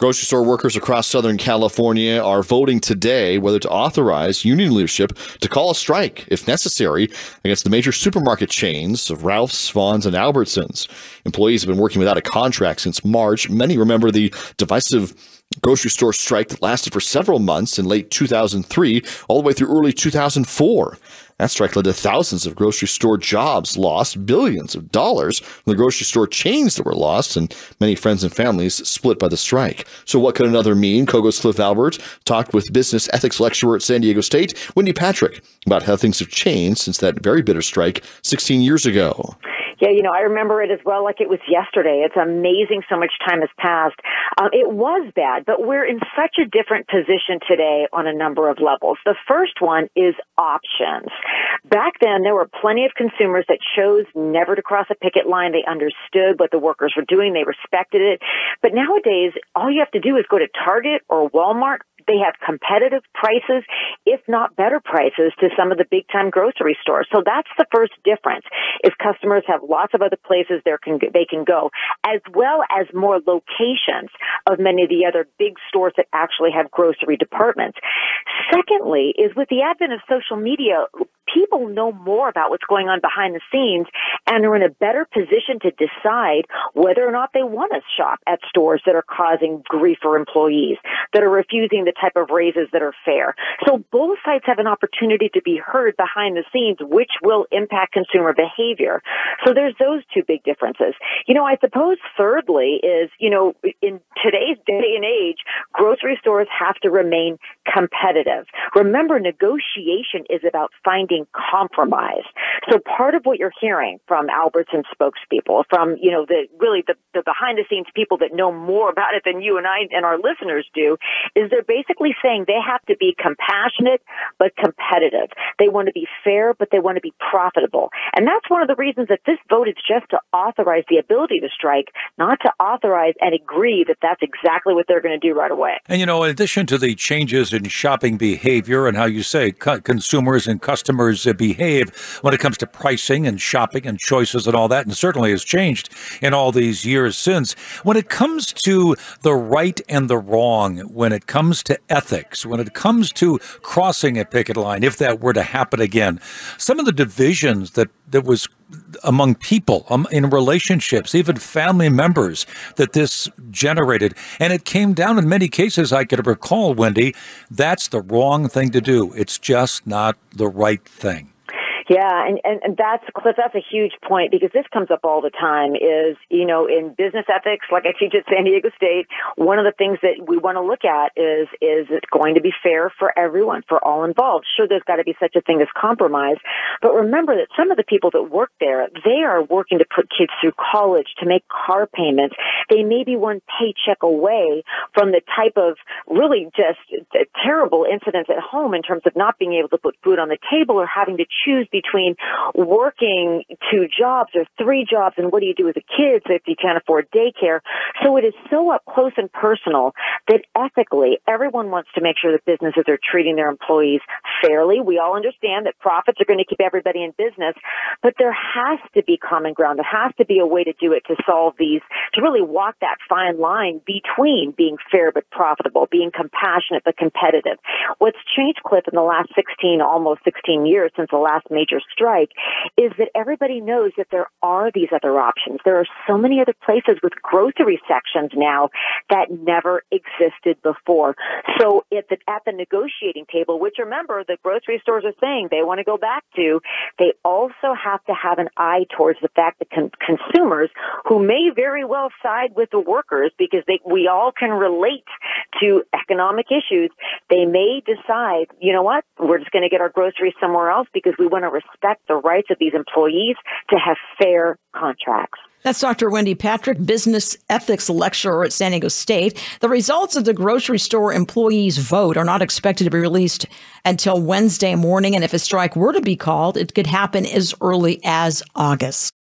Grocery store workers across Southern California are voting today whether to authorize union leadership to call a strike, if necessary, against the major supermarket chains of Ralph's, Vons, and Albertsons. Employees have been working without a contract since March. Many remember the divisive grocery store strike that lasted for several months in late 2003 all the way through early 2004. That strike led to thousands of grocery store jobs lost, billions of dollars from the grocery store chains that were lost, and many friends and families split by the strike. So what could another mean? KOGO's Cliff Albert talked with business ethics lecturer at San Diego State, Wendy Patrick, about how things have changed since that very bitter strike 16 years ago. Yeah, I remember it as well like it was yesterday. It's amazing so much time has passed. It was bad, but we're in such a different position today on a number of levels. The first one is options. Back then, there were plenty of consumers that chose never to cross a picket line. They understood what the workers were doing. They respected it. But nowadays, all you have to do is go to Target or Walmart. They have competitive prices, if not better prices, to some of the big-time grocery stores. So that's the first difference, is customers have lots of other places they can go, as well as more locations of many of the other big stores that actually have grocery departments. Secondly, is with the advent of social media, people know more about what's going on behind the scenes and are in a better position to decide whether or not they want to shop at stores that are causing grief for employees, that are refusing the type of raises that are fair. So both sides have an opportunity to be heard behind the scenes, which will impact consumer behavior. So there's those two big differences. I suppose thirdly is, in today's day and age, grocery stores have to remain competitive. Remember, negotiation is about finding compromise. So part of what you're hearing from Albertsons spokespeople, from, the behind the scenes people that know more about it than you and I and our listeners do, is they're basically saying they have to be compassionate but competitive. They want to be fair, but they want to be profitable. And that's one of the reasons that this vote is just to authorize the ability to strike, not to authorize and agree that that's exactly what they're going to do right away. And, in addition to the changes in shopping behavior and how you say consumers and customers behave when it comes to pricing and shopping and choices and all that, and certainly has changed in all these years since, when it comes to the right and the wrong, when it comes to ethics, when it comes to crossing a picket line, if that were to happen again, some of the divisions that was among people, in relationships, even family members that this generated. And it came down in many cases, I could recall, Wendy, that's the wrong thing to do. It's just not the right thing. Yeah, and that's, Cliff, that's a huge point, because this comes up all the time is, in business ethics, like I teach at San Diego State, one of the things that we want to look at is it going to be fair for everyone, for all involved? Sure, there's got to be such a thing as compromise, but remember that some of the people that work there, they are working to put kids through college, to make car payments. They may be one paycheck away from the type of really just terrible incidents at home in terms of not being able to put food on the table or having to choose between working 2 jobs or 3 jobs, and what do you do with the kids if you can't afford daycare? So it is so up close and personal that ethically, everyone wants to make sure that businesses are treating their employees fairly. We all understand that profits are going to keep everybody in business, but there has to be common ground. There has to be a way to do it, to solve these, to really walk that fine line between being fair but profitable, being compassionate but competitive. What's changed, Cliff, in the last almost 16 years since the last major strike is that everybody knows that there are these other options. There are so many other places with grocery sections now that never existed before. So at the negotiating table, which remember the grocery stores are saying they want to go back to, they also have to have an eye towards the fact that consumers, who may very well side with the workers because we all can relate to economic issues, they may decide, you know what, we're just going to get our groceries somewhere else because we want to respect the rights of these employees to have fair contracts. That's Dr. Wendy Patrick, business ethics lecturer at San Diego State. The results of the grocery store employees' vote are not expected to be released until Wednesday morning. And if a strike were to be called, it could happen as early as August.